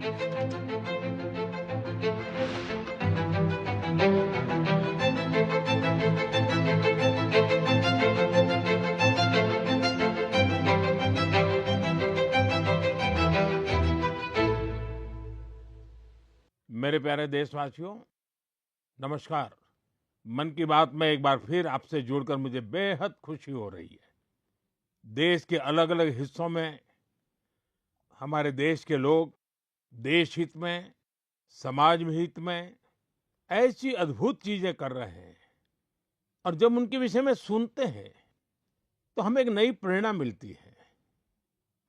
मेरे प्यारे देशवासियों, नमस्कार। मन की बात में एक बार फिर आपसे जुड़कर मुझे बेहद खुशी हो रही है। देश के अलग-अलग हिस्सों में हमारे देश के लोग देश हित में, समाज में हित में ऐसी अद्भुत चीजें कर रहे हैं और जब उनके विषय में सुनते हैं तो हमें एक नई प्रेरणा मिलती है।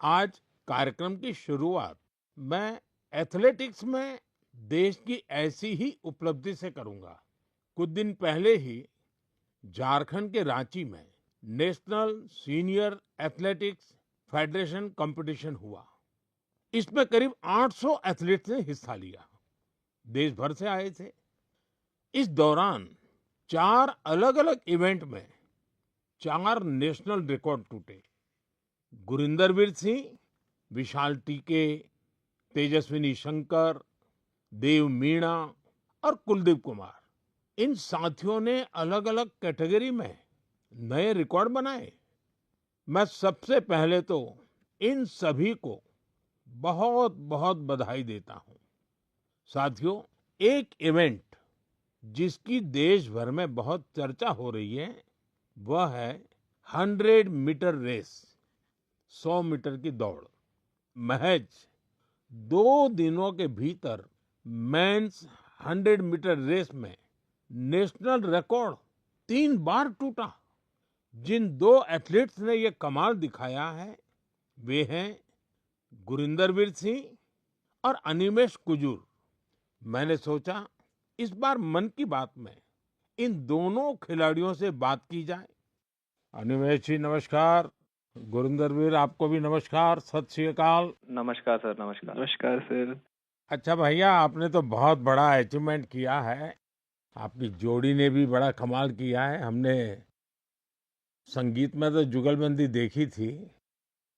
आज कार्यक्रम की शुरुआत मैं एथलेटिक्स में देश की ऐसी ही उपलब्धि से करूंगा। कुछ दिन पहले ही झारखंड के रांची में national senior athletics federation competition हुआ। इसमें करीब 800 एथलीट्स ने हिस्सा लिया। देश भर से आए थे। इस दौरान 4 अलग-अलग इवेंट में 4 नेशनल रिकॉर्ड टूटे। गुरिंदरवीर सिंह, विशाल टीके, तेजस्विनी शंकर, देव मीणा और कुलदीप कुमार, इन साथियों ने अलग-अलग कैटेगरी में नए रिकॉर्ड बनाए। मैं सबसे पहले तो इन सभी को बहुत बहुत बधाई देता हूं। साथियों, एक इवेंट जिसकी देश भर में बहुत चर्चा हो रही है वह है 100 मीटर रेस, 100 मीटर की दौड़। महज 2 दिनों के भीतर मेंस 100 मीटर रेस में नेशनल रिकॉर्ड 3 बार टूटा। जिन 2 एथलीट्स ने ये कमाल दिखाया है वे हैं गुरिंदरवीर सिंह और अनिमेष कुजूर। मैंने सोचा इस बार मन की बात में इन दोनों खिलाड़ियों से बात की जाए। अनिमेष जी नमस्कार। गुरिंदरवीर आपको भी नमस्कार, सत श्री अकाल। नमस्कार सर। नमस्कार। नमस्कार सर। अच्छा भैया, आपने तो बहुत बड़ा अचीवमेंट किया है। आपकी जोड़ी ने भी बड़ा कमाल किया है। हमने संगीत में तो जुगलबंदी देखी थी,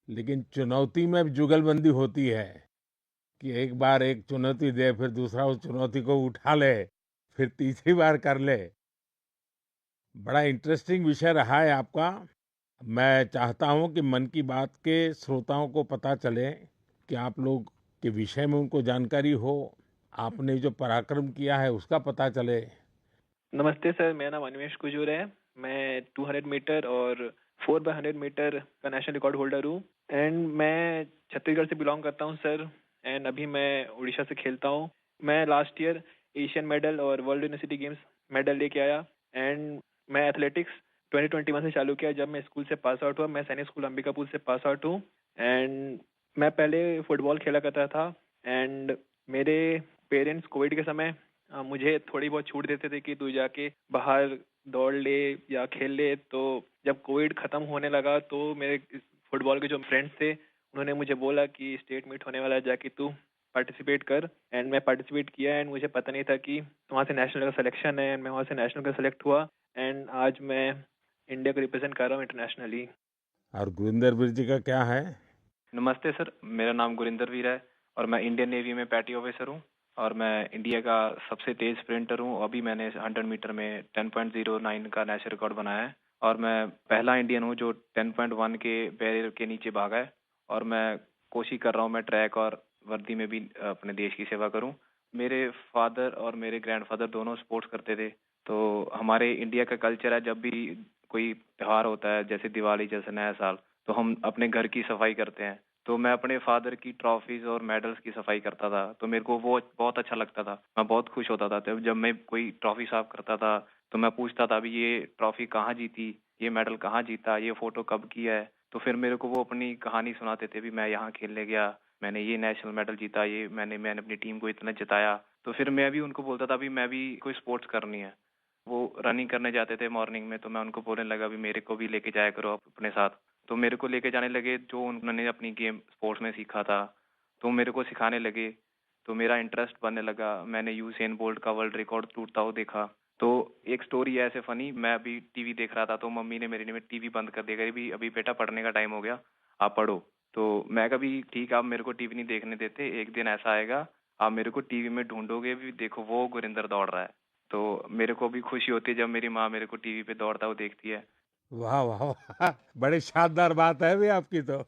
लेकिन चुनौती में भी जुगलबंदी होती है कि एक बार एक चुनौती दे, फिर दूसरा उस चुनौती को उठा ले, फिर तीसरी बार कर ले। बड़ा इंटरेस्टिंग विषय रहा है आपका। मैं चाहता हूं कि मन की बात के श्रोताओं को पता चले कि आप लोग के विषय में उनको जानकारी हो, आपने जो पराक्रम किया है उसका पता चले। नमस्ते सर, मेरा नाम अनिमेष कुजूर है। मैं 200 मीटर और 4x100 मीटर का नेशनल रिकॉर्ड होल्डर हूँ। एंड मैं छत्तीसगढ़ से बिलोंग करता हूँ सर। एंड अभी मैं उड़ीसा से खेलता हूँ। मैं लास्ट ईयर एशियन मेडल और वर्ल्ड यूनिवर्सिटी गेम्स मेडल लेके आया। एंड मैं एथलेटिक्स 2021 से चालू किया जब मैं स्कूल से पास आउट हुआ। मैं सैनिक स्कूल अंबिकापुर से पास आउट हूँ। एंड मैं पहले फुटबॉल खेला करता था। एंड मेरे पेरेंट्स कोविड के समय मुझे थोड़ी बहुत छूट देते थे कि तू जाके बाहर दौड़ ले या खेल ले। तो जब कोविड खत्म होने लगा तो मेरे फुटबॉल के जो फ्रेंड्स थे उन्होंने मुझे बोला कि स्टेट मीट होने वाला है, जाके तू पार्टिसिपेट कर। एंड मैं पार्टिसिपेट किया। एंड मुझे पता नहीं था कि वहाँ से नेशनल का सिलेक्शन है। एंड मैं वहाँ से नेशनल का सेलेक्ट हुआ। एंड आज मैं इंडिया को रिप्रेजेंट कर रहा हूँ इंटरनेशनली। और गुरिंदरवीर जी का क्या है? नमस्ते सर, मेरा नाम गुरिंदरवीर है और मैं इंडियन नेवी में पैटी ऑफिसर हूँ और मैं इंडिया का सबसे तेज स्प्रिंटर हूँ। अभी मैंने 100 मीटर में 10.09 का नेशनल रिकॉर्ड बनाया है और मैं पहला इंडियन हूँ जो 10.1 के बैरियर के नीचे भागा है। और मैं कोशिश कर रहा हूँ मैं ट्रैक और वर्दी में भी अपने देश की सेवा करूँ। मेरे फादर और मेरे ग्रैंडफादर दोनों स्पोर्ट्स करते थे। तो हमारे इंडिया का कल्चर है, जब भी कोई त्योहार होता है जैसे दिवाली जैसे नया साल, तो हम अपने घर की सफाई करते हैं। तो मैं अपने फादर की ट्रॉफीज और मेडल्स की सफाई करता था। तो मेरे को वो बहुत अच्छा लगता था। मैं बहुत खुश होता था जब मैं कोई ट्रॉफी साफ करता था। तो मैं पूछता था अभी ये ट्रॉफी कहाँ जीती, ये मेडल कहाँ जीता, ये फोटो कब किया है। तो फिर मेरे को वो अपनी कहानी सुनाते थे भी मैं यहाँ खेलने गया, मैंने ये नेशनल मेडल जीता, ये मैंने अपनी टीम को इतना जिताया। तो फिर मैं भी उनको बोलता था भी मैं भी कोई स्पोर्ट्स करनी है। वो रनिंग करने जाते थे मॉर्निंग में, तो मैं उनको बोलने लगा भी मेरे को भी लेके जाया करो आप अपने साथ। तो मेरे को लेके जाने लगे, जो उन्होंने अपनी गेम स्पोर्ट्स में सीखा था तो मेरे को सिखाने लगे। तो मेरा इंटरेस्ट बनने लगा। मैंने यूसेन बोल्ट का वर्ल्ड रिकॉर्ड टूटता हुआ देखा। तो एक स्टोरी है ऐसे फनी, मैं अभी टीवी देख रहा था तो मम्मी ने मेरी ने टीवी बंद कर दिया, कही भी अभी बेटा पढ़ने का टाइम हो गया, आप पढ़ो। तो मैं कभी ठीक आप मेरे को टीवी नहीं देखने देते, एक दिन ऐसा आएगा आप मेरे को टीवी में ढूंढोगे भी, देखो वो गुरिंदर दौड़ रहा है। तो मेरे को भी खुशी होती है जब मेरी माँ मेरे को टीवी पे दौड़ता हुआ देखती है। वाह वाह वाह! बड़ी शानदार बात है भी आपकी तो।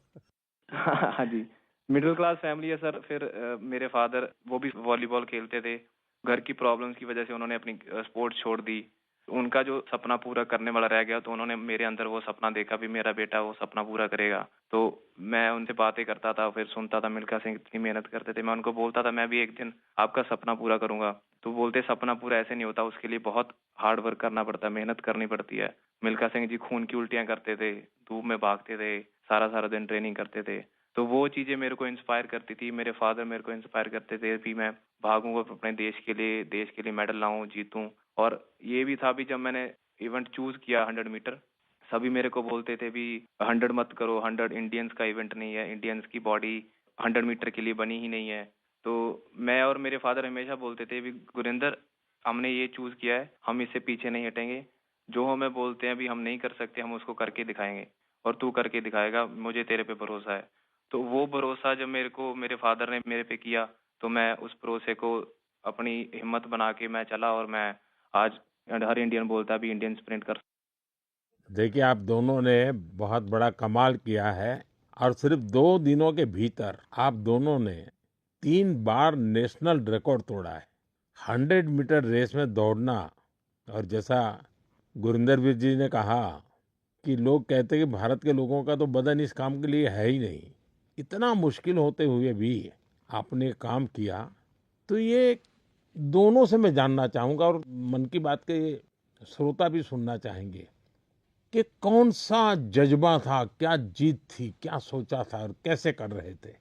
हाँ जी, मिडिल क्लास फैमिली है सर। फिर मेरे फादर वो भी वॉलीबॉल खेलते थे। घर की प्रॉब्लम्स की वजह से उन्होंने अपनी स्पोर्ट्स छोड़ दी। उनका जो सपना पूरा करने वाला रह गया, तो उन्होंने मेरे अंदर वो सपना देखा भी मेरा बेटा वो सपना पूरा करेगा। तो मैं उनसे बातें करता था, फिर सुनता था मिल्खा सिंह इतनी मेहनत करते थे। मैं उनको बोलता था मैं भी एक दिन आपका सपना पूरा करूंगा। तो बोलते सपना पूरा ऐसे नहीं होता, उसके लिए बहुत हार्ड वर्क करना पड़ता है, मेहनत करनी पड़ती है। मिल्खा सिंह जी खून की उल्टियां करते थे, धूप में भागते थे, सारा सारा दिन ट्रेनिंग करते थे। तो वो चीजें मेरे को इंस्पायर करती थी। मेरे फादर मेरे को इंस्पायर करते थे कि मैं भागूंगा अपने देश के लिए मेडल लाऊं, जीतूं। और ये भी था भी जब मैंने इवेंट चूज किया 100 मीटर, सभी मेरे को बोलते थे भी 100 मत करो, 100 इंडियंस का इवेंट नहीं है, इंडियंस की बॉडी 100 मीटर के लिए बनी ही नहीं है। तो मैं और मेरे फादर हमेशा बोलते थे भी गुरिंदर, हमने ये चूज किया है, हम इससे पीछे नहीं हटेंगे। जो हमें बोलते हैं भी हम नहीं कर सकते, हम उसको करके दिखाएंगे और तू करके दिखाएगा, मुझे तेरे पे भरोसा है। तो वो भरोसा जब मेरे को मेरे फादर ने मेरे पे किया, तो मैं उस भरोसे को अपनी हिम्मत बना के मैं चला, और मैं आज हर इंडियन बोलता है भी इंडियन स्प्रिंट कर। देखिए, आप दोनों ने बहुत बड़ा कमाल किया है और सिर्फ 2 दिनों के भीतर आप दोनों ने 3 बार नेशनल रिकॉर्ड तोड़ा है। 100 मीटर रेस में दौड़ना, और जैसा गुरिंदर वीर जी ने कहा कि लोग कहते हैं कि भारत के लोगों का तो बदन इस काम के लिए है ही नहीं। इतना मुश्किल होते हुए भी आपने काम किया। तो ये दोनों से मैं जानना चाहूंगा, और मन की बात के श्रोता भी सुनना चाहेंगे कि कौन सा जज्बा था, क्या जीत थी, क्या सोचा था और कैसे कर रहे थे?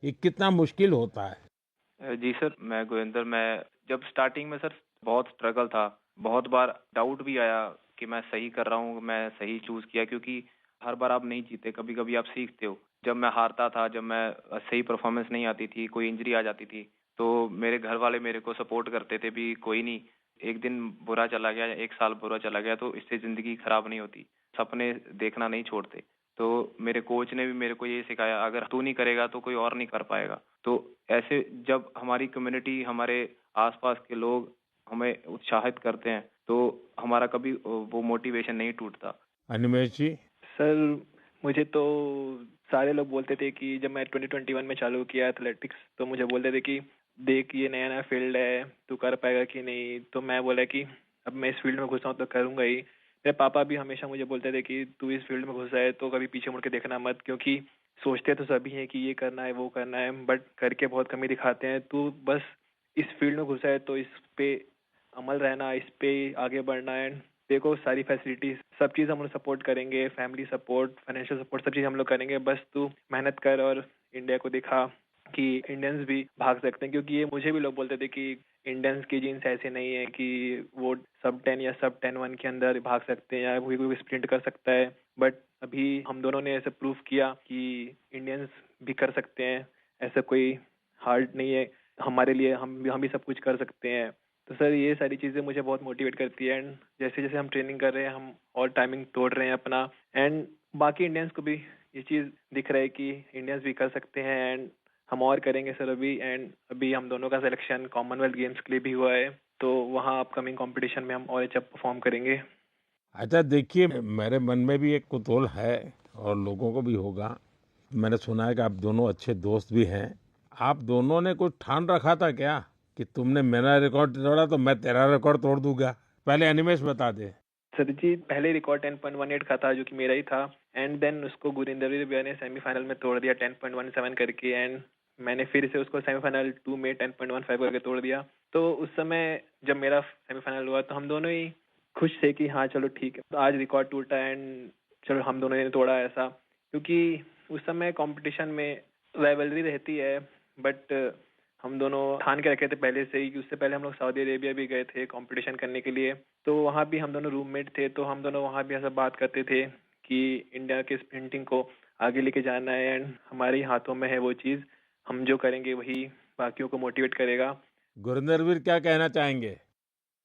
ये कितना मुश्किल होता है। जी सर, मैं गुरिंदर, मैं जब स्टार्टिंग में सर बहुत स्ट्रगल था, बहुत बार डाउट भी आया कि मैं सही कर रहा हूँ, मैं सही चूज किया, क्योंकि हर बार आप नहीं जीते, कभी कभी आप सीखते हो। जब मैं हारता था, जब मैं सही परफॉर्मेंस नहीं आती थी, कोई इंजरी आ जाती थी, तो मेरे घर वाले मेरे को सपोर्ट करते थे भी कोई नहीं, एक दिन बुरा चला गया, एक साल बुरा चला गया तो इससे जिंदगी खराब नहीं होती, सपने देखना नहीं छोड़ते। तो मेरे कोच ने भी मेरे को ये सिखाया, अगर तू नहीं करेगा तो कोई और नहीं कर पाएगा। तो ऐसे जब हमारी कम्युनिटी, हमारे आसपास के लोग हमें उत्साहित करते हैं, तो हमारा कभी वो मोटिवेशन नहीं टूटता। अनिमेश जी। सर मुझे तो सारे लोग बोलते थे कि जब मैं 2021 में चालू किया एथलेटिक्स, तो मुझे बोलते थे कि देख ये नया नया फील्ड है, तू कर पाएगा कि नहीं। तो मैं बोला कि अब मैं इस फील्ड में घुसा हूँ तो करूंगा ही। मेरे पापा भी हमेशा मुझे बोलते थे कि तू इस फील्ड में घुसा है तो कभी पीछे मुड़ के देखना मत, क्योंकि सोचते तो सभी हैं कि ये करना है वो करना है, बट करके बहुत कमी दिखाते हैं। तू बस इस फील्ड में घुसा है तो इस पे अमल रहना, इस पे आगे बढ़ना है। देखो सारी फैसिलिटीज सब चीज़ हम लोग सपोर्ट करेंगे, फैमिली सपोर्ट, फाइनेंशियल सपोर्ट, सब चीज़ हम लोग करेंगे, बस तू मेहनत कर और इंडिया को दिखा कि इंडियंस भी भाग सकते हैं। क्योंकि ये मुझे भी लोग बोलते थे कि इंडियंस की जीन्स ऐसे नहीं है कि वो सब 10 या सब 10 1 के अंदर भाग सकते हैं या कोई कोई स्प्रिंट कर सकता है। बट अभी हम दोनों ने ऐसे प्रूफ किया कि इंडियंस भी कर सकते हैं, ऐसा कोई हार्ड नहीं है हमारे लिए, हम भी सब कुछ कर सकते हैं। तो सर ये सारी चीज़ें मुझे बहुत मोटिवेट करती है, एंड जैसे जैसे हम ट्रेनिंग कर रहे हैं हम और टाइमिंग तोड़ रहे हैं अपना, एंड बाकी इंडियंस को भी ये चीज़ दिख रहा है कि इंडियंस भी कर सकते हैं, एंड हम और करेंगे सर अभी। एंड अभी हम दोनों का सिलेक्शन कॉमनवेल्थ गेम्स के लिए भी हुआ है, तो वहाँ अपकमिंग कंपटीशन में हम और अच्छा परफॉर्म करेंगे। अच्छा, देखिए, मेरे मन में भी एक कुतूहल है और लोगों को भी होगा। मैंने सुना है कि आप दोनों अच्छे दोस्त भी हैं। आप दोनों ने कुछ ठान रखा था क्या कि तुमने मेरा रिकॉर्ड तोड़ा तो मैं तेरा रिकॉर्ड तोड़ दूंगा? पहले अनिमेश बता दे। सर जी पहले रिकॉर्ड 10.18 का था जो कि मेरा ही था, एंड देन उसको गुरिंदर भैया ने सेमीफाइनल में तोड़ दिया 10.17 करके, एंड मैंने फिर से उसको सेमीफाइनल 2 में 10.15 करके तोड़ दिया। तो उस समय जब मेरा सेमीफाइनल हुआ तो हम दोनों ही खुश थे कि हाँ चलो ठीक है, तो आज रिकॉर्ड टूटा एंड चलो हम दोनों ने तोड़ा ऐसा। क्योंकि उस समय कंपटीशन में राइवलरी रहती है, बट हम दोनों ठान के रखे थे पहले से ही कि उससे पहले हम लोग सऊदी अरेबिया भी गए थे कंपटीशन करने के लिए। तो वहाँ भी हम दोनों रूममेट थे, तो हम दोनों वहाँ भी ऐसा बात करते थे कि इंडिया के स्प्रिंटिंग को आगे लेके जाना है, एंड हमारे ही हाथों में है वो चीज़, हम जो करेंगे वही बाकियों को मोटिवेट करेगा। गुरिंदर वीर क्या कहना चाहेंगे?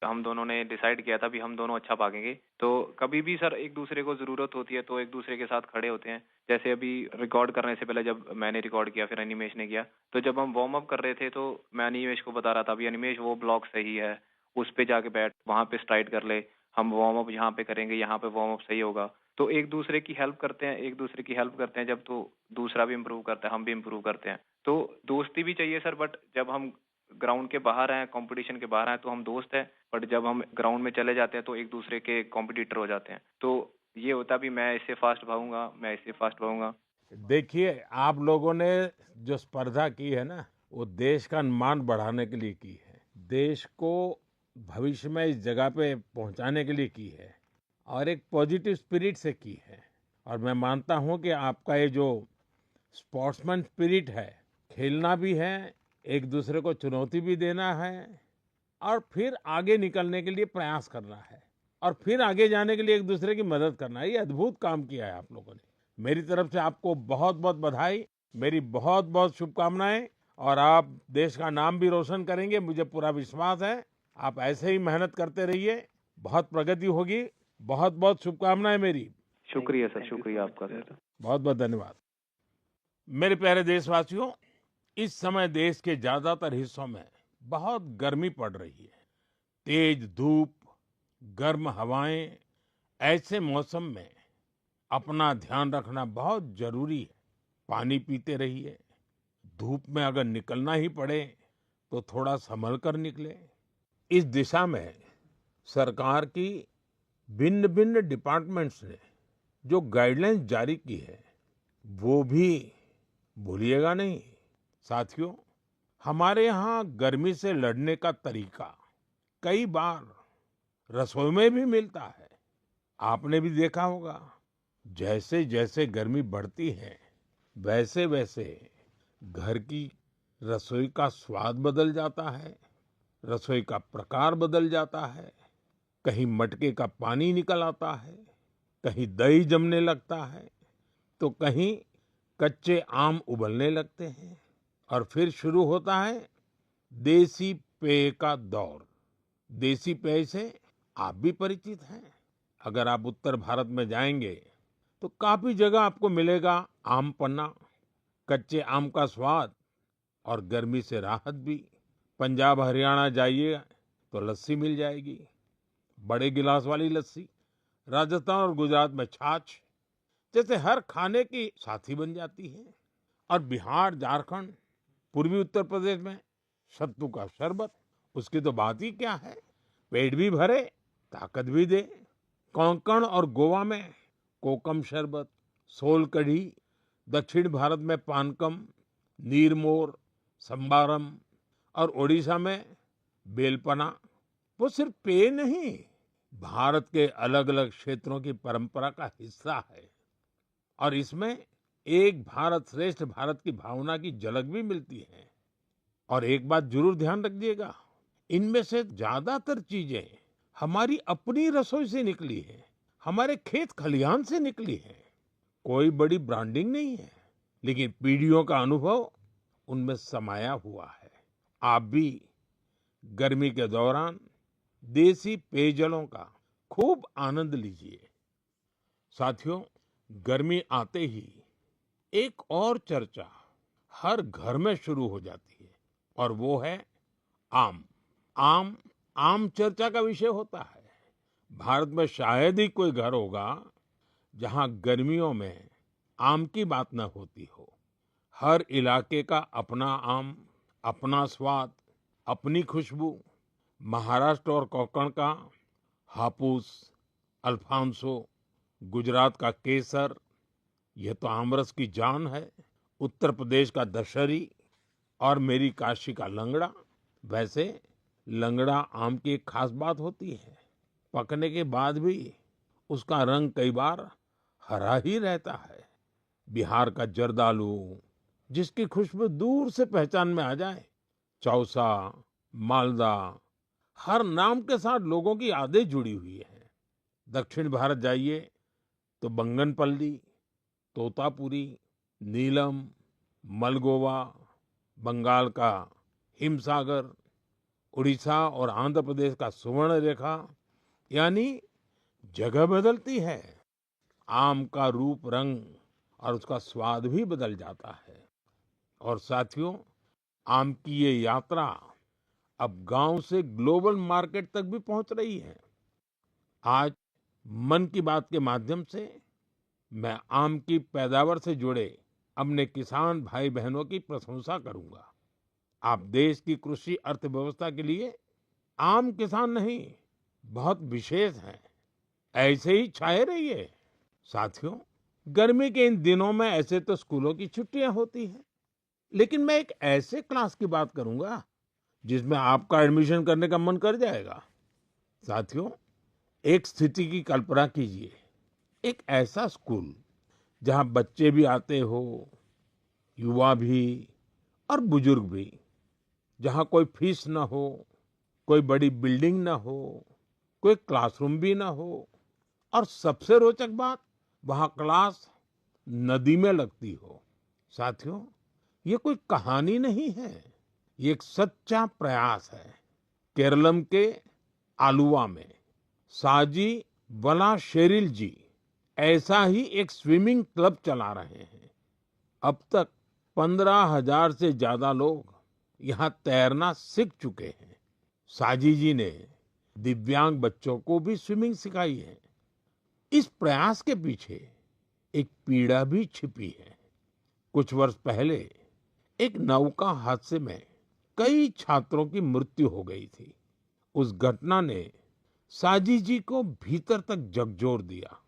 हम दोनों ने डिसाइड किया था भी हम दोनों अच्छा भागेंगे। तो कभी भी सर एक दूसरे को जरूरत होती है तो एक दूसरे के साथ खड़े होते हैं। जैसे अभी रिकॉर्ड करने से पहले जब मैंने रिकॉर्ड किया फिर अनिमेश ने किया, तो जब हम वार्म अप कर रहे थे तो मैं अनिमेश को बता रहा था भी अनिमेश वो ब्लॉक सही है, उस पे जाके बैठ, वहां पे स्ट्राइड कर ले, हम वार्म अप यहाँ पे करेंगे, यहाँ पे वार्म अप सही होगा। तो एक दूसरे की हेल्प करते हैं, एक दूसरे की हेल्प करते हैं जब, तो दूसरा भी इम्प्रूव करता है, हम भी इम्प्रूव करते हैं। तो दोस्ती भी चाहिए सर, बट जब हम ग्राउंड के बाहर हैं, कंपटीशन के बाहर हैं, तो हम दोस्त हैं, बट जब हम ग्राउंड में चले जाते हैं तो एक दूसरे के कॉम्पिटिटर हो जाते हैं। तो ये होता भी मैं इससे फास्ट भागूंगा, मैं इससे फास्ट भागूंगा। देखिए, आप लोगों ने जो स्पर्धा की है ना, वो देश का मान बढ़ाने के लिए की है, देश को भविष्य में इस जगह पे पहुंचाने के लिए की है और एक पॉजिटिव स्पिरिट से की है। और मैं मानता हूं कि आपका ये जो स्पोर्ट्समैन स्पिरिट है, खेलना भी है, एक दूसरे को चुनौती भी देना है और फिर आगे निकलने के लिए प्रयास करना है और फिर आगे जाने के लिए एक दूसरे की मदद करना है। ये अद्भुत काम किया है आप लोगों ने। मेरी तरफ से आपको बहुत बहुत बधाई, मेरी बहुत बहुत शुभकामनाएं। और आप देश का नाम भी रोशन करेंगे, मुझे पूरा विश्वास है। आप ऐसे ही मेहनत करते रहिए, बहुत प्रगति होगी। बहुत बहुत शुभकामनाएं मेरी। शुक्रिया सर, शुक्रिया आपका सर। बहुत बहुत धन्यवाद। मेरे प्यारे देशवासियों, इस समय देश के ज्यादातर हिस्सों में बहुत गर्मी पड़ रही है। तेज धूप, गर्म हवाएं, ऐसे मौसम में अपना ध्यान रखना बहुत जरूरी है। पानी पीते रहिए। धूप में अगर निकलना ही पड़े तो थोड़ा संभल कर निकले। इस दिशा में सरकार की भिन्न भिन्न डिपार्टमेंट्स ने जो गाइडलाइंस जारी की है वो भी भूलिएगा नहीं। साथियों, हमारे यहाँ गर्मी से लड़ने का तरीका कई बार रसोई में भी मिलता है। आपने भी देखा होगा, जैसे जैसे गर्मी बढ़ती है वैसे वैसे घर की रसोई का स्वाद बदल जाता है, रसोई का प्रकार बदल जाता है। कहीं मटके का पानी निकल आता है, कहीं दही जमने लगता है, तो कहीं कच्चे आम उबलने लगते हैं और फिर शुरू होता है देसी पेय का दौर। देसी पेय से आप भी परिचित हैं। अगर आप उत्तर भारत में जाएंगे तो काफी जगह आपको मिलेगा आम पन्ना, कच्चे आम का स्वाद और गर्मी से राहत भी। पंजाब हरियाणा जाइए तो लस्सी मिल जाएगी, बड़े गिलास वाली लस्सी। राजस्थान और गुजरात में छाछ जैसे हर खाने की साथी बन जाती है। और बिहार, झारखंड, पूर्वी उत्तर प्रदेश में सत्तू का शरबत, उसकी तो बात ही क्या है। पेट भी भरे, ताकत भी दे। कोंकण और गोवा में कोकम शरबत, सोल कढ़ी, दक्षिण भारत में पानकम, नीरमोर, संबारम और ओडिशा में बेलपना। वो सिर्फ पेय नहीं, भारत के अलग अलग क्षेत्रों की परंपरा का हिस्सा है। और इसमें एक भारत श्रेष्ठ भारत की भावना की झलक भी मिलती है। और एक बात जरूर ध्यान रखिएगा, इनमें से ज्यादातर चीजें हमारी अपनी रसोई से निकली है, हमारे खेत खलिहान से निकली है। कोई बड़ी ब्रांडिंग नहीं है, लेकिन पीढ़ियों का अनुभव उनमें समाया हुआ है। आप भी गर्मी के दौरान देसी पेयजलों का खूब आनंद लीजिए। साथियों, गर्मी आते ही एक और चर्चा हर घर में शुरू हो जाती है और वो है आम। आम आम चर्चा का विषय होता है। भारत में शायद ही कोई घर होगा जहां गर्मियों में आम की बात न होती हो। हर इलाके का अपना आम, अपना स्वाद, अपनी खुशबू। महाराष्ट्र और कोंकण का हापुस, अल्फांसो, गुजरात का केसर, यह तो आमरस की जान है। उत्तर प्रदेश का दशहरी और मेरी काशी का लंगड़ा। वैसे लंगड़ा आम की एक खास बात होती है, पकने के बाद भी उसका रंग कई बार हरा ही रहता है। बिहार का जर्दालू, जिसकी खुशबू दूर से पहचान में आ जाए। चौसा, मालदा, हर नाम के साथ लोगों की यादें जुड़ी हुई है। दक्षिण भारत जाइए तो बंगनपल्ली, तोतापुरी, नीलम, मलगोवा, बंगाल का हिमसागर, उड़ीसा और आंध्र प्रदेश का सुवर्ण रेखा यानी जगह बदलती है, आम का रूप रंग और उसका स्वाद भी बदल जाता है। और साथियों, आम की ये यात्रा अब गांव से ग्लोबल मार्केट तक भी पहुंच रही है। आज मन की बात के माध्यम से मैं आम की पैदावार से जुड़े अपने किसान भाई बहनों की प्रशंसा करूंगा। आप देश की कृषि अर्थव्यवस्था के लिए आम किसान नहीं, बहुत विशेष हैं। ऐसे ही छाए रहिए। साथियों, गर्मी के इन दिनों में ऐसे तो स्कूलों की छुट्टियां होती हैं, लेकिन मैं एक ऐसे क्लास की बात करूंगा जिसमें आपका एडमिशन करने का मन कर जाएगा। साथियों, एक स्थिति की कल्पना कीजिए, एक ऐसा स्कूल जहां बच्चे भी आते हो, युवा भी और बुजुर्ग भी, जहां कोई फीस ना हो, कोई बड़ी बिल्डिंग ना हो, कोई क्लासरूम भी ना हो, और सबसे रोचक बात, वहां क्लास नदी में लगती हो। साथियों, ये कोई कहानी नहीं है, ये एक सच्चा प्रयास है। केरलम के आलुवा में साजी वलाशेरिल जी ऐसा ही एक स्विमिंग क्लब चला रहे हैं। अब तक 15,000 से ज्यादा लोग यहाँ तैरना सीख चुके हैं। साजी जी ने दिव्यांग बच्चों को भी स्विमिंग सिखाई है। इस प्रयास के पीछे एक पीड़ा भी छिपी है। कुछ वर्ष पहले एक नौका हादसे में कई छात्रों की मृत्यु हो गई थी। उस घटना ने साजी जी को भीतर तक झकझोर दिया।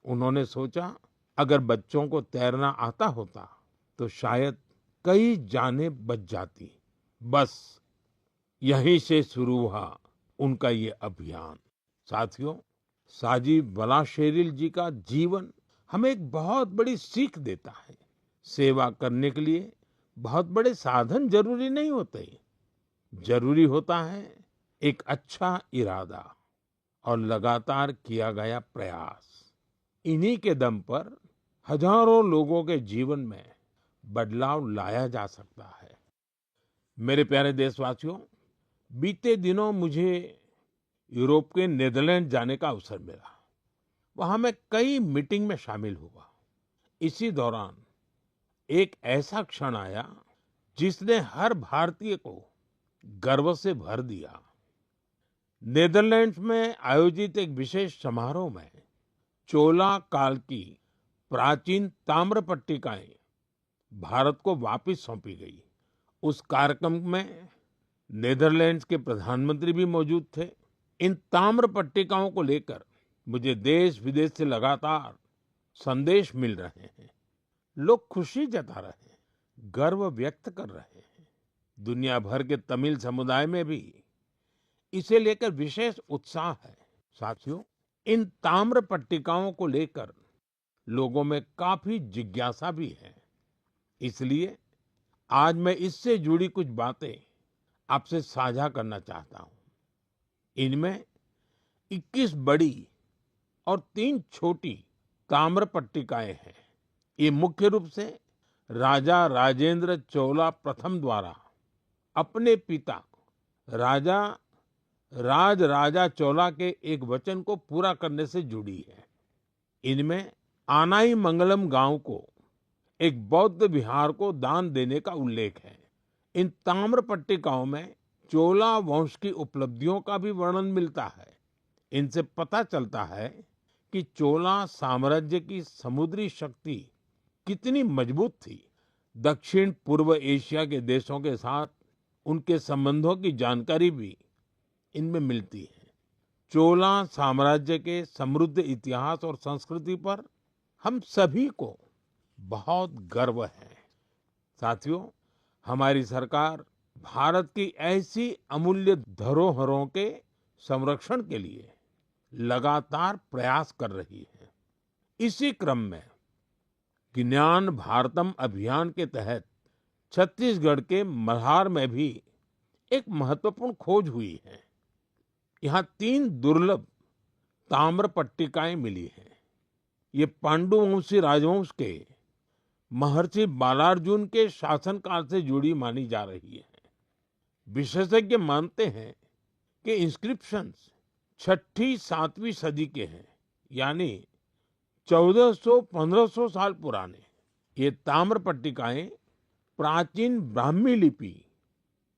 उन्होंने सोचा, अगर बच्चों को तैरना आता होता तो शायद कई जानें बच जाती। बस यहीं से शुरू हुआ उनका ये अभियान। साथियों, साजी वलाशेरिल जी का जीवन हमें एक बहुत बड़ी सीख देता है। सेवा करने के लिए बहुत बड़े साधन जरूरी नहीं होते, जरूरी होता है एक अच्छा इरादा और लगातार किया गया प्रयास। इन्हीं के दम पर हजारों लोगों के जीवन में बदलाव लाया जा सकता है। मेरे प्यारे देशवासियों, बीते दिनों मुझे यूरोप के नीदरलैंड जाने का अवसर मिला। वहां मैं कई मीटिंग में शामिल हुआ। इसी दौरान एक ऐसा क्षण आया जिसने हर भारतीय को गर्व से भर दिया। नीदरलैंड्स में आयोजित एक विशेष समारोह में चोला काल की प्राचीन ताम्र पट्टिकाएं भारत को वापस सौंपी गई। उस कार्यक्रम में नीदरलैंड्स के प्रधानमंत्री भी मौजूद थे। इन ताम्र पट्टिकाओं को लेकर मुझे देश विदेश से लगातार संदेश मिल रहे हैं। लोग खुशी जता रहे हैं, गर्व व्यक्त कर रहे हैं। दुनिया भर के तमिल समुदाय में भी इसे लेकर विशेष उत्साह है। साथियों, इन ताम्र पट्टिकाओं को लेकर लोगों में काफी जिज्ञासा भी है। इसलिए आज मैं इससे जुड़ी कुछ बातें आपसे साझा करना चाहता हूं। इनमें 21 बड़ी और 3 छोटी ताम्र पट्टिकाएं हैं। ये मुख्य रूप से राजा राजेंद्र चोला प्रथम द्वारा अपने पिता राजा राजराजा चोला के एक वचन को पूरा करने से जुड़ी है। इनमें आनाई मंगलम गांव को एक बौद्ध विहार को दान देने का उल्लेख है। इन ताम्र पट्टिकाओं में चोला वंश की उपलब्धियों का भी वर्णन मिलता है। इनसे पता चलता है कि चोला साम्राज्य की समुद्री शक्ति कितनी मजबूत थी। दक्षिण पूर्व एशिया के देशों के साथ उनके संबंधों की जानकारी भी इनमें मिलती है। चोला साम्राज्य के समृद्ध इतिहास और संस्कृति पर हम सभी को बहुत गर्व है। साथियों, हमारी सरकार भारत की ऐसी अमूल्य धरोहरों के संरक्षण के लिए लगातार प्रयास कर रही है। इसी क्रम में ज्ञान भारतम अभियान के तहत छत्तीसगढ़ के मल्हार में भी एक महत्वपूर्ण खोज हुई है। यहाँ 3 दुर्लभ ताम्र पट्टिकाएं मिली हैं। ये पांडुवंशी राजवंश के महर्षि बालार्जुन के शासनकाल से जुड़ी मानी जा रही है। विशेषज्ञ मानते हैं कि इंस्क्रिप्शंस छठी सातवीं सदी के हैं, यानी 1400-1500 साल पुराने। ये ताम्र पट्टिकाएं प्राचीन ब्राह्मी लिपि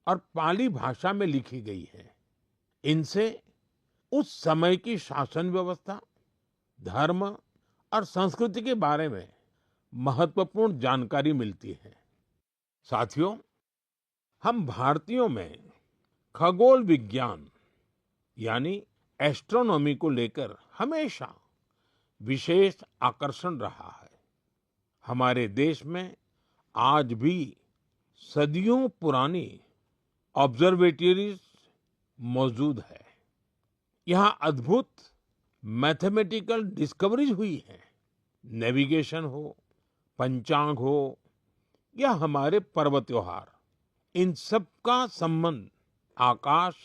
और पाली भाषा में लिखी गई है। इनसे उस समय की शासन व्यवस्था, धर्म और संस्कृति के बारे में महत्वपूर्ण जानकारी मिलती है। साथियों, हम भारतीयों में खगोल विज्ञान यानी एस्ट्रोनॉमी को लेकर हमेशा विशेष आकर्षण रहा है। हमारे देश में आज भी सदियों पुरानी ऑब्जर्वेटरीज मौजूद है। यहाँ अद्भुत मैथमेटिकल डिस्कवरीज हुई है। नेविगेशन हो, पंचांग हो या हमारे पर्व त्योहार, इन सब का संबंध आकाश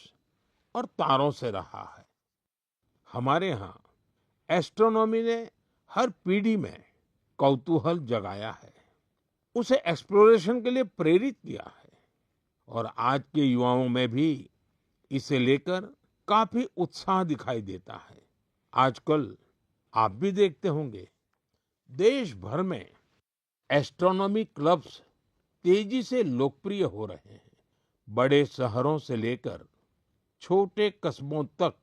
और तारों से रहा है। हमारे यहाँ एस्ट्रोनॉमी ने हर पीढ़ी में कौतूहल जगाया है, उसे एक्सप्लोरेशन के लिए प्रेरित किया है और आज के युवाओं में भी इसे लेकर काफी उत्साह दिखाई देता है। आजकल आप भी देखते होंगे, देश भर में एस्ट्रोनॉमी क्लब्स तेजी से लोकप्रिय हो रहे हैं। बड़े शहरों से लेकर छोटे कस्बों तक,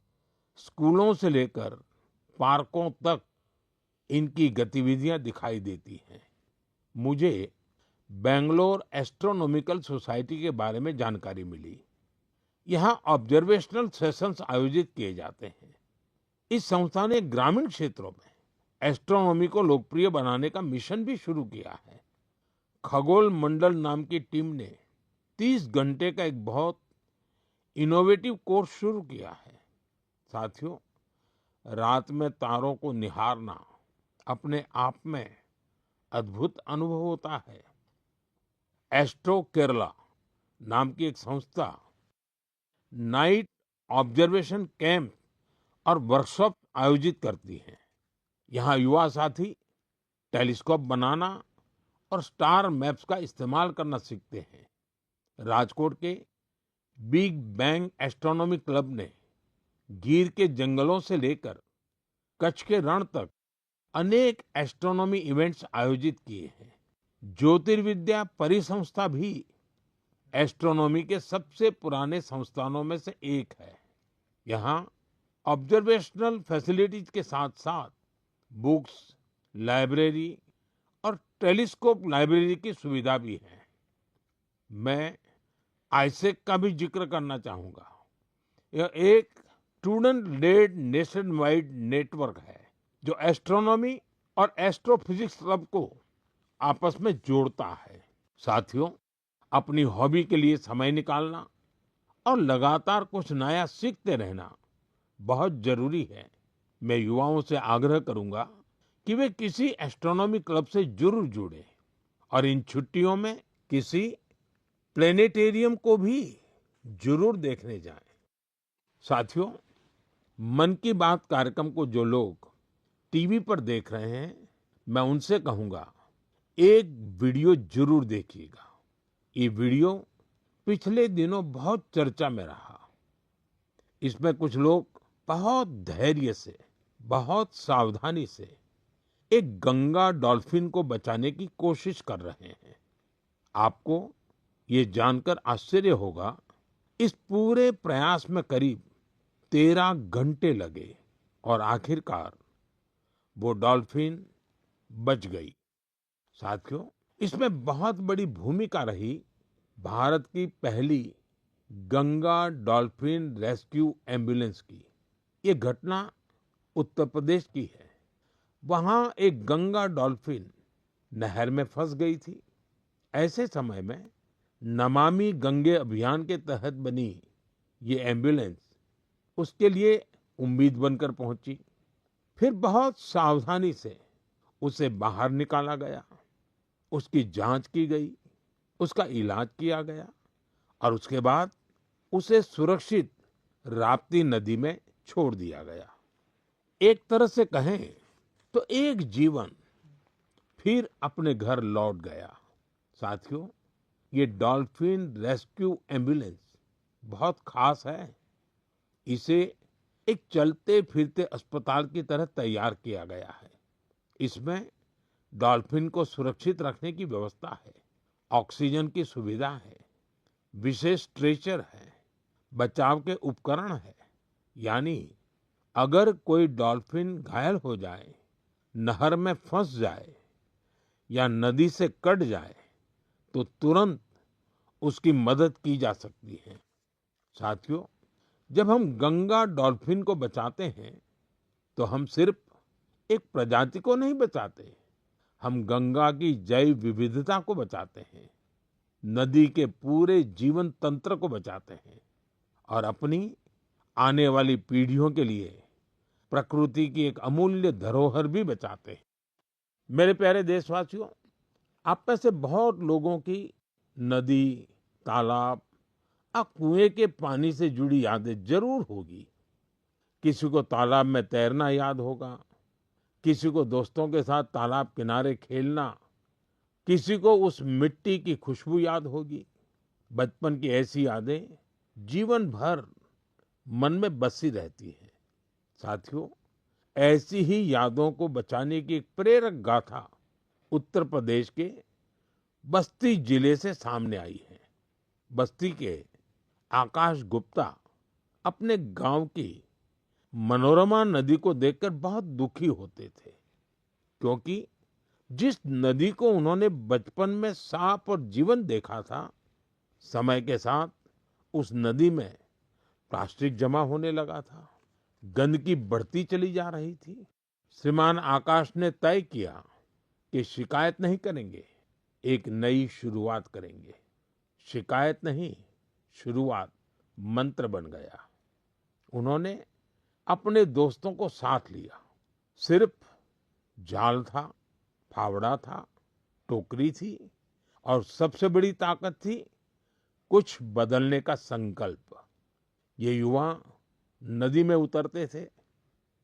स्कूलों से लेकर पार्कों तक इनकी गतिविधियां दिखाई देती हैं। मुझे बेंगलोर एस्ट्रोनॉमिकल सोसाइटी के बारे में जानकारी मिली। यहाँ ऑब्जर्वेशनल सेशंस आयोजित किए जाते हैं। इस संस्था ने ग्रामीण क्षेत्रों में एस्ट्रोनॉमी को लोकप्रिय बनाने का मिशन भी शुरू किया है। खगोल मंडल नाम की टीम ने 30 घंटे का एक बहुत इनोवेटिव कोर्स शुरू किया है। साथियों, रात में तारों को निहारना अपने आप में अद्भुत अनुभव होता है। एस्ट्रो केरला नाम की एक संस्था नाइट ऑब्जर्वेशन कैंप और वर्कशॉप आयोजित करती है। यहाँ युवा साथी टेलीस्कोप बनाना और स्टार मैप्स का इस्तेमाल करना सीखते हैं। राजकोट के बिग बैंग एस्ट्रोनॉमी क्लब ने गिर के जंगलों से लेकर कच्छ के रण तक अनेक एस्ट्रोनॉमी इवेंट्स आयोजित किए हैं। ज्योतिर्विद्या परिसंस्था भी एस्ट्रोनॉमी के सबसे पुराने संस्थानों में से एक है। यहाँ ऑब्जर्वेशनल फैसिलिटीज के साथ साथ बुक्स, लाइब्रेरी और टेलीस्कोप लाइब्रेरी की सुविधा भी है। मैं आईसेक का भी जिक्र करना चाहूंगा। यह एक student led nationwide network है जो एस्ट्रोनॉमी और एस्ट्रोफिजिक्स क्लब को आपस में जोड़ता है। साथियों, अपनी हॉबी के लिए समय निकालना और लगातार कुछ नया सीखते रहना बहुत जरूरी है। मैं युवाओं से आग्रह करूंगा कि वे किसी एस्ट्रोनॉमी क्लब से जरूर जुड़ें और इन छुट्टियों में किसी प्लेनेटेरियम को भी जरूर देखने जाएं। साथियों, मन की बात कार्यक्रम को जो लोग टीवी पर देख रहे हैं, मैं उनसे कहूंगा, एक वीडियो जरूर देखिएगा। ये वीडियो पिछले दिनों बहुत चर्चा में रहा। इसमें कुछ लोग बहुत धैर्य से, बहुत सावधानी से एक गंगा डॉल्फिन को बचाने की कोशिश कर रहे हैं। आपको ये जानकर आश्चर्य होगा, इस पूरे प्रयास में करीब 13 घंटे लगे और आखिरकार वो डॉल्फिन बच गई। साथियों, इसमें बहुत बड़ी भूमिका रही भारत की पहली गंगा डॉल्फिन रेस्क्यू एम्बुलेंस की। ये घटना उत्तर प्रदेश की है। वहां एक गंगा डॉल्फिन नहर में फंस गई थी। ऐसे समय में नमामि गंगे अभियान के तहत बनी ये एम्बुलेंस उसके लिए उम्मीद बनकर पहुंची। फिर बहुत सावधानी से उसे बाहर निकाला गया, उसकी जांच की गई, उसका इलाज किया गया और उसके बाद उसे सुरक्षित राप्ती नदी में छोड़ दिया गया। एक तरह से कहें तो एक जीवन फिर अपने घर लौट गया। साथियों, ये डॉल्फिन रेस्क्यू एम्बुलेंस बहुत खास है। इसे एक चलते फिरते अस्पताल की तरह तैयार किया गया है। इसमें डॉल्फिन को सुरक्षित रखने की व्यवस्था है, ऑक्सीजन की सुविधा है, विशेष स्ट्रेचर है, बचाव के उपकरण है। यानी अगर कोई डॉल्फिन घायल हो जाए, नहर में फंस जाए या नदी से कट जाए तो तुरंत उसकी मदद की जा सकती है। साथियों, जब हम गंगा डॉल्फिन को बचाते हैं तो हम सिर्फ एक प्रजाति को नहीं बचाते, हम गंगा की जैव विविधता को बचाते हैं, नदी के पूरे जीवन तंत्र को बचाते हैं और अपनी आने वाली पीढ़ियों के लिए प्रकृति की एक अमूल्य धरोहर भी बचाते हैं। मेरे प्यारे देशवासियों, आप में से बहुत लोगों की नदी, तालाब और कुएं के पानी से जुड़ी यादें जरूर होगी। किसी को तालाब में तैरना याद होगा, किसी को दोस्तों के साथ तालाब किनारे खेलना, किसी को उस मिट्टी की खुशबू याद होगी। बचपन की ऐसी यादें जीवन भर मन में बसी रहती हैं। साथियों, ऐसी ही यादों को बचाने की एक प्रेरक गाथा उत्तर प्रदेश के बस्ती जिले से सामने आई है। बस्ती के आकाश गुप्ता अपने गांव की मनोरमा नदी को देखकर बहुत दुखी होते थे, क्योंकि जिस नदी को उन्होंने बचपन में साफ और जीवन देखा था, समय के साथ उस नदी में प्लास्टिक जमा होने लगा था, गंदगी बढ़ती चली जा रही थी। श्रीमान आकाश ने तय किया कि शिकायत नहीं करेंगे, एक नई शुरुआत करेंगे। शिकायत नहीं, शुरुआत मंत्र बन गया। उन्होंने अपने दोस्तों को साथ लिया। सिर्फ जाल था, फावड़ा था, टोकरी थी और सबसे बड़ी ताकत थी कुछ बदलने का संकल्प। ये युवा नदी में उतरते थे,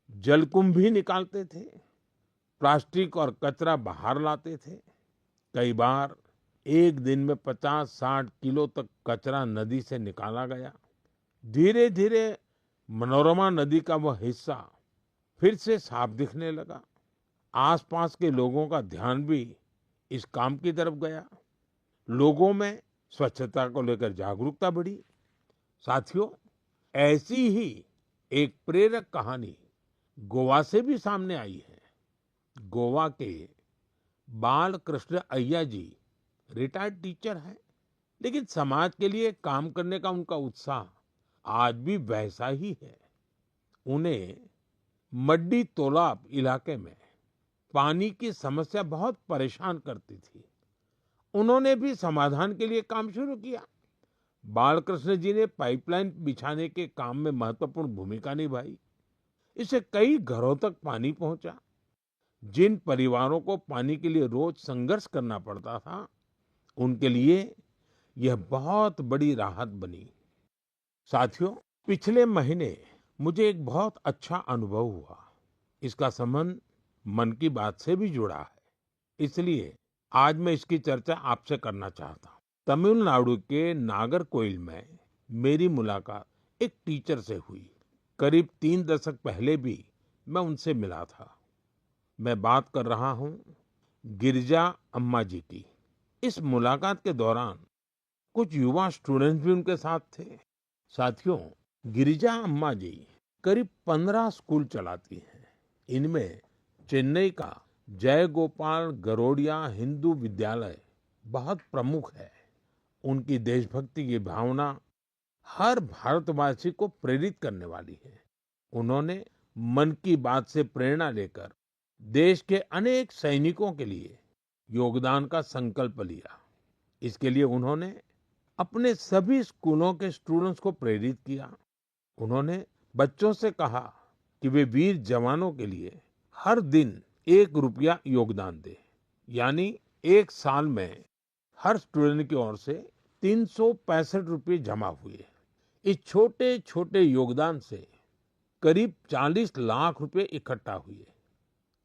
जलकुंभ भी निकालते थे, प्लास्टिक और कचरा बाहर लाते थे। कई बार एक दिन में 50-60 किलो तक कचरा नदी से निकाला गया। धीरे धीरे मनोरमा नदी का वह हिस्सा फिर से साफ दिखने लगा। आसपास के लोगों का ध्यान भी इस काम की तरफ गया। लोगों में स्वच्छता को लेकर जागरूकता बढ़ी। साथियों, ऐसी ही एक प्रेरक कहानी गोवा से भी सामने आई है। गोवा के बाल कृष्ण अय्या जी रिटायर्ड टीचर हैं, लेकिन समाज के लिए काम करने का उनका उत्साह आज भी वैसा ही है। उन्हें मड्डी तोलाब इलाके में पानी की समस्या बहुत परेशान करती थी। उन्होंने भी समाधान के लिए काम शुरू किया। बालकृष्ण जी ने पाइपलाइन बिछाने के काम में महत्वपूर्ण भूमिका निभाई। इससे कई घरों तक पानी पहुंचा। जिन परिवारों को पानी के लिए रोज संघर्ष करना पड़ता था, उनके लिए यह बहुत बड़ी राहत बनी। साथियों, पिछले महीने मुझे एक बहुत अच्छा अनुभव हुआ। इसका संबंध मन की बात से भी जुड़ा है, इसलिए आज मैं इसकी चर्चा आपसे करना चाहता हूँ। तमिलनाडु के नागरकोइल में मेरी मुलाकात एक टीचर से हुई। करीब 3 दशक पहले भी मैं उनसे मिला था। मैं बात कर रहा हूँ गिरिजा अम्मा जी की। इस मुलाकात के दौरान कुछ युवा स्टूडेंट्स भी उनके साथ थे। साथियों, गिरिजा अम्मा जी करीब 15 स्कूल चलाती हैं। इनमें चेन्नई का जय गोपाल गरोडिया हिंदू विद्यालय बहुत प्रमुख है। उनकी देशभक्ति की भावना हर भारतवासी को प्रेरित करने वाली है। उन्होंने मन की बात से प्रेरणा लेकर देश के अनेक सैनिकों के लिए योगदान का संकल्प लिया। इसके लिए उन्होंने अपने सभी स्कूलों के स्टूडेंट्स को प्रेरित किया। उन्होंने बच्चों से कहा कि वे वीर जवानों के लिए हर दिन 1 रुपया योगदान दें। यानी एक साल में हर स्टूडेंट की ओर से 365 रुपये जमा हुए। इस छोटे छोटे योगदान से करीब 40 लाख रुपए इकट्ठा हुए।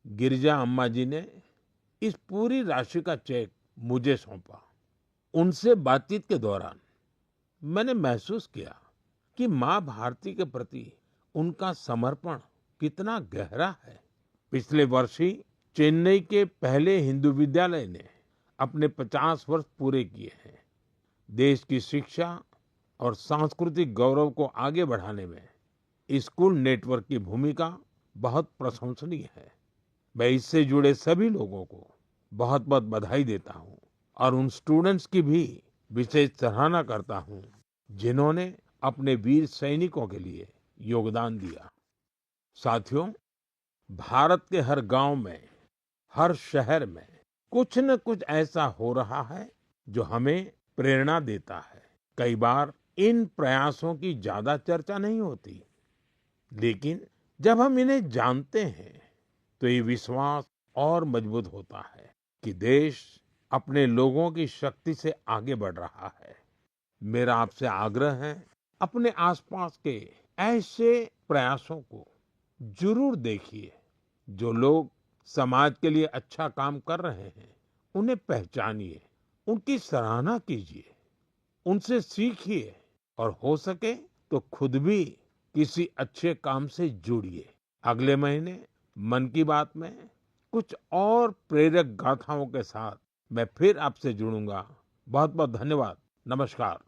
गिरिजा अम्मा जी ने इस पूरी राशि का चेक मुझे सौंपा। उनसे बातचीत के दौरान मैंने महसूस किया कि माँ भारती के प्रति उनका समर्पण कितना गहरा है। पिछले वर्ष ही चेन्नई के पहले हिंदू विद्यालय ने अपने 50 वर्ष पूरे किए हैं। देश की शिक्षा और सांस्कृतिक गौरव को आगे बढ़ाने में स्कूल नेटवर्क की भूमिका बहुत प्रशंसनीय है। मैं इससे जुड़े सभी लोगों को बहुत बहुत बधाई देता हूँ और उन स्टूडेंट्स की भी विशेष सराहना करता हूँ जिन्होंने अपने वीर सैनिकों के लिए योगदान दिया। साथियों, भारत के हर गांव में, हर शहर में कुछ न कुछ ऐसा हो रहा है जो हमें प्रेरणा देता है। कई बार इन प्रयासों की ज्यादा चर्चा नहीं होती, लेकिन जब हम इन्हें जानते हैं तो ये विश्वास और मजबूत होता है कि देश अपने लोगों की शक्ति से आगे बढ़ रहा है। मेरा आपसे आग्रह है, अपने आसपास के ऐसे प्रयासों को जरूर देखिए। जो लोग समाज के लिए अच्छा काम कर रहे हैं, उन्हें पहचानिए, उनकी सराहना कीजिए, उनसे सीखिए और हो सके तो खुद भी किसी अच्छे काम से जुड़िए। अगले महीने मन की बात में कुछ और प्रेरक गाथाओं के साथ मैं फिर आपसे जुड़ूंगा। बहुत बहुत धन्यवाद। नमस्कार।